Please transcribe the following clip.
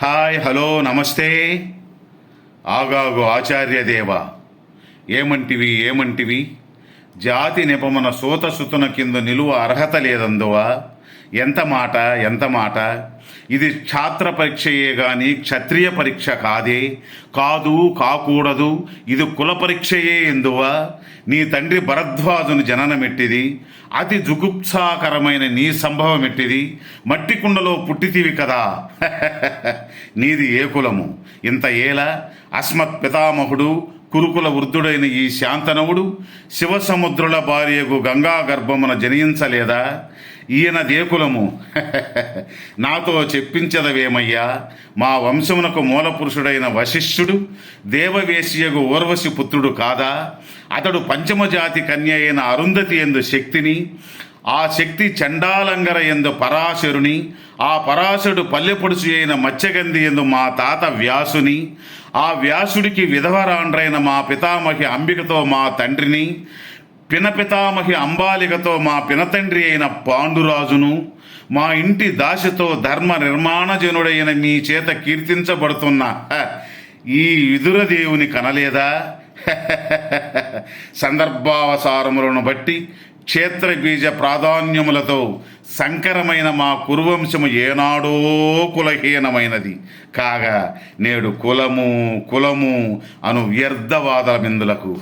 Hi hello నమస్తే. ఆగాగు ఆచార్యదేవ, ఏమంటివి జాతి నిపమన సూతసుతున కింద నిలువ అర్హత లేదందువా. ఎంత మాట. ఇది క్షాత్ర పరీక్షయే గాని క్షత్రియ పరీక్ష కాకూడదు. ఇది కుల పరీక్షయే ఎందువా. నీ తండ్రి భరద్వాజుని జననమెట్టిది, అతి జుగుప్సాకరమైన నీ సంభవమెట్టిది. మట్టి కుండలో పుట్టితివి కదా. నీది ఏ కులము? ఇంత ఏలా అస్మత్ పితామహుడు కురుకుల వృద్ధుడైన ఈ శాంతనవుడు శివసముద్రుల భార్యకు గంగా గర్భమున జనించలేదా? ఈయన దేకులము. నాతో చెప్పించదవేమయ్యా. మా వంశమునకు మూలపురుషుడైన వశిష్ఠుడు దేవవేశ్యకు ఊర్వశి పుత్రుడు కాదా? అతడు పంచమజాతి కన్య అయిన అరుంధతి ఎందు శక్తిని, ఆ శక్తి చండాలంగర ఎందు పరాశరుని, ఆ పరాశరుడు పల్లెపొడుచు అయిన మత్స్యగంధి ఎందు మా తాత వ్యాసుని, ఆ వ్యాసుడికి విధవరాండ్రైన మా పితామహి అంబికతో మా తండ్రిని, పినపితామహి అంబాలికతో మా పినతండ్రి అయిన పాండురాజును, మా ఇంటి దాసితో ధర్మ నిర్మాణజనుడైన మీ చేత కీర్తించబడుతున్న ఈ విదురదేవుని కనలేదా? సందర్భావసారములను బట్టి క్షేత్రబీజ ప్రాధాన్యములతో సంకరమైన మా కురువంశము ఏనాడో కులహీనమైనది కాగా నేడు కులము అను వ్యర్థవాద బిందులకు